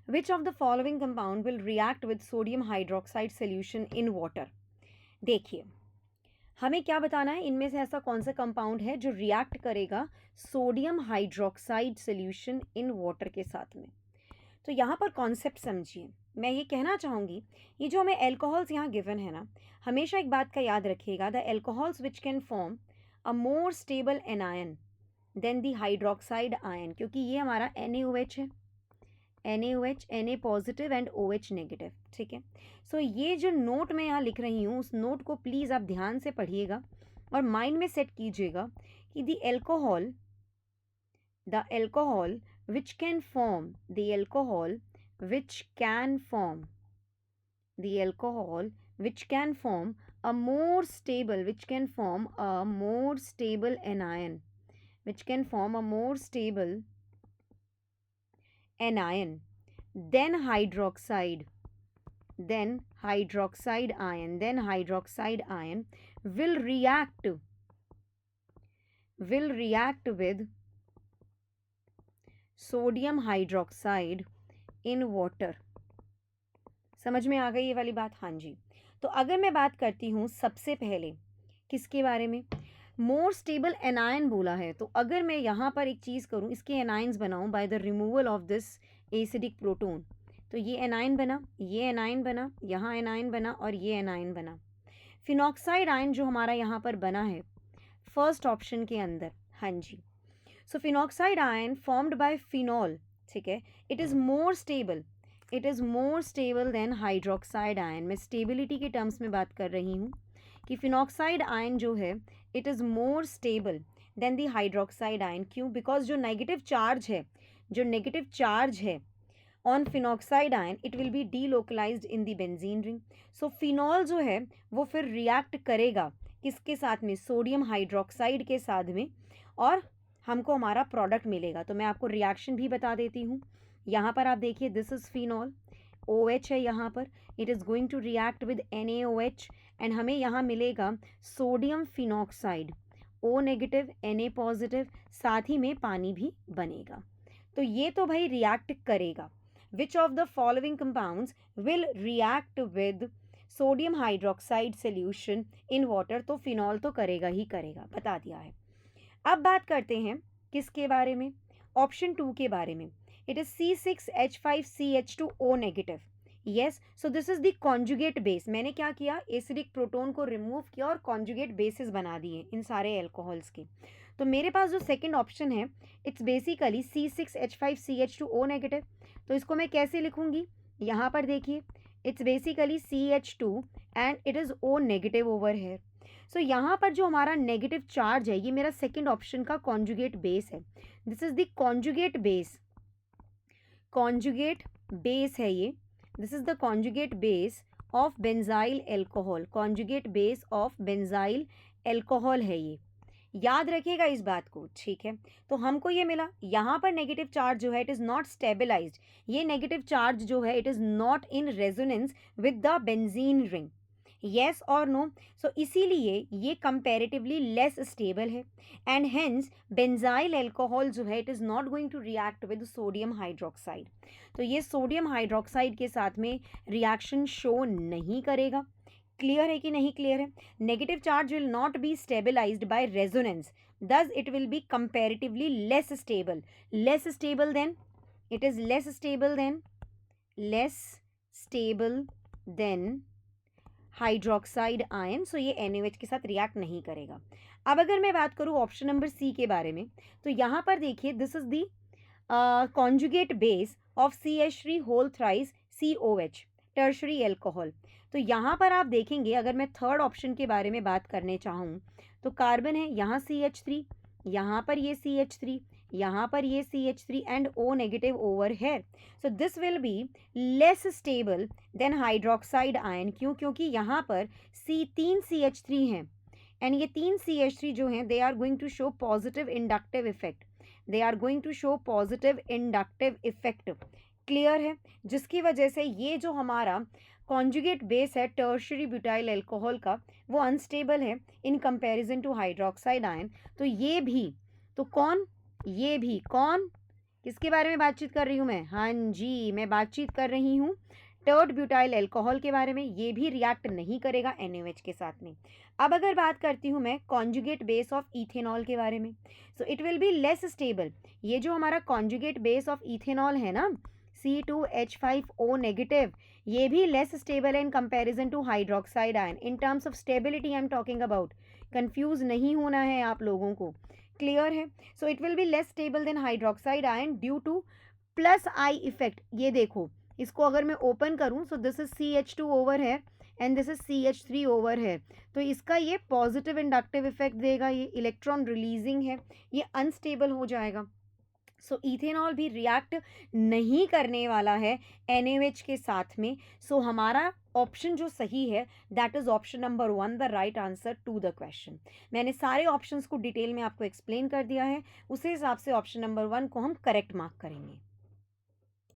Which of the following compound will react with sodium hydroxide solution in water. देखिए, हमें क्या बताना है, इनमें से ऐसा कौन सा कंपाउंड है जो रिएक्ट करेगा sodium hydroxide solution in water के साथ में। तो यहाँ पर कॉन्सेप्ट समझिए। मैं ये कहना चाहूँगी, ये जो हमें एल्कोहल्स यहाँ गिवन है ना, हमेशा एक बात का याद रखिएगा, the alcohols which can form a more stable anion than the hydroxide ion, क्योंकि ये हमारा NaOH है, NaOH, Na positive and OH negative, ठीक है। सो ये जो नोट मैं यहाँ लिख रही हूँ, उस नोट को प्लीज़ आप ध्यान से पढ़िएगा और माइंड में सेट कीजिएगा कि the alcohol which can form the alcohol which can form the alcohol which can form a more stable which can form a more stable anion which can form a more stable anion then hydroxide ion will react with sodium hydroxide in water. समझ में आ गई ये वाली बात? हाँ जी। तो अगर मैं बात करती हूँ सबसे पहले किसके बारे में, मोर स्टेबल एनायन बोला है, तो अगर मैं यहाँ पर एक चीज़ करूँ, इसके एनायंस बनाऊँ by the removal of this acidic proton, तो ये एनायन बना, ये एनायन बना, यहाँ एनायन बना और ये एनायन बना। फिनॉक्साइड आयन जो हमारा यहाँ पर बना है फर्स्ट ऑप्शन के अंदर, हाँ जी। So phenoxide ion formed by phenol, ठीक है, it is more stable than hydroxide ion. मैं स्टेबिलिटी के टर्म्स में बात कर रही हूँ कि फिनॉक्साइड आयन जो है it is more stable then the hydroxide ion. क्यों? बिकॉज जो नेगेटिव चार्ज है on phenoxide ion it will B delocalised in the benzene ring. So phenol जो है वो फिर रिएक्ट करेगा किसके साथ में, सोडियम हाइड्रोक्साइड के साथ में, और हमको हमारा प्रोडक्ट मिलेगा। तो मैं आपको रिएक्शन भी बता देती हूँ। यहाँ पर आप देखिए, दिस इज़ फिनॉल, OH है यहाँ पर, it is going to react with NaOH and हमें यहाँ मिलेगा sodium phenoxide, O negative Na positive, साथ ही में पानी भी बनेगा। तो ये तो भाई रिएक्ट करेगा। Which of the following compounds will react with sodium hydroxide solution in water, तो फिनॉल तो करेगा ही करेगा, बता दिया है। अब बात करते हैं किसके बारे में, ऑप्शन 2 के बारे में। It is C6H5CH2O negative. Yes, so this is the conjugate base. मैंने क्या किया, एसिडिक प्रोटोन को रिमूव किया और कॉन्जुगेट बेसिस बना दिए इन सारे एल्कोहल्स के। तो मेरे पास जो सेकंड ऑप्शन है इट्स बेसिकली C6H5CH2O नेगेटिव। तो इसको मैं कैसे लिखूंगी, यहाँ पर देखिए, it's basically CH2 and it is O negative over है। सो यहाँ पर जो हमारा नेगेटिव चार्ज है ये मेरा सेकंड ऑप्शन का कॉन्जुगेट बेस है। This is the conjugate base है ये, this is the conjugate base of benzyl alcohol है ये। याद रखिएगा इस बात को, ठीक है। तो हमको ये मिला, यहाँ पर नेगेटिव चार्ज जो है इट इज़ नॉट स्टेबलाइज्ड, ये नेगेटिव चार्ज जो है it is not in resonance with the benzene ring, yes और नो। सो इसीलिए ये कंपैरेटिवली लेस स्टेबल है एंड हेंस बेंजाइल एल्कोहल जो है it is not going to react with sodium hydroxide. तो ये सोडियम हाइड्रोक्साइड के साथ में रिएक्शन शो नहीं करेगा। क्लियर है कि नहीं क्लियर है? Negative charge will not be stabilized by resonance, thus it will be comparatively less stable than, it is less stable than hydroxide ion. So ये NaOH के साथ रिएक्ट नहीं करेगा। अब अगर मैं बात करूँ ऑप्शन नंबर C के बारे में, तो यहाँ पर देखिए, this is the conjugate base of CH3 whole thrice COH, tertiary alcohol. तो यहाँ पर आप देखेंगे, अगर मैं थर्ड ऑप्शन के बारे में बात करने चाहूँ तो कार्बन है यहाँ CH3, यहाँ पर ये CH3, यहाँ पर ये CH3 and O negative over है। So this will be less stable than hydroxide ion. क्यों? क्योंकि यहाँ पर तीन CH3 हैं एंड ये तीन CH3 जो हैं they are going to show positive inductive effect, clear है? जिसकी वजह से ये जो हमारा कॉन्जुगेट बेस है टर्शरी ब्यूटाइल अल्कोहल का वो अनस्टेबल है in comparison to hydroxide ion. तो ये भी, तो कौन, ये भी कौन, किसके बारे में बातचीत कर रही हूँ मैं? हाँ जी, मैं बातचीत कर रही हूँ टर्ड ब्यूटाइल अल्कोहल के बारे में। ये भी रिएक्ट नहीं करेगा NaOH के साथ में। अब अगर बात करती हूँ मैं कॉन्जुगेट बेस ऑफ इथेनॉल के बारे में, सो it will be less stable. ये जो हमारा कॉन्जुगेट बेस ऑफ इथेनॉल है ना, C2H5O नेगेटिव, ये भी लेस स्टेबल है in comparison to hydroxide ion. In terms of stability I am talking about. Confuse नहीं होना है आप लोगों को, क्लियर है? So it will be less stable than hydroxide ion due to plus I effect. ये देखो, इसको अगर मैं ओपन करूं, so this is CH2 over है and this is CH3 over है, तो इसका ये पॉजिटिव इंडक्टिव इफेक्ट देगा, ये इलेक्ट्रॉन रिलीजिंग है, ये अनस्टेबल हो जाएगा। सो इथेनॉल भी रिएक्ट नहीं करने वाला है NaOH के साथ में। सो हमारा ऑप्शन जो सही है that is option number 1, the right answer to the question. मैंने सारे ऑप्शंस को डिटेल में आपको एक्सप्लेन कर दिया है, उसी हिसाब से ऑप्शन नंबर 1 को हम करेक्ट मार्क करेंगे।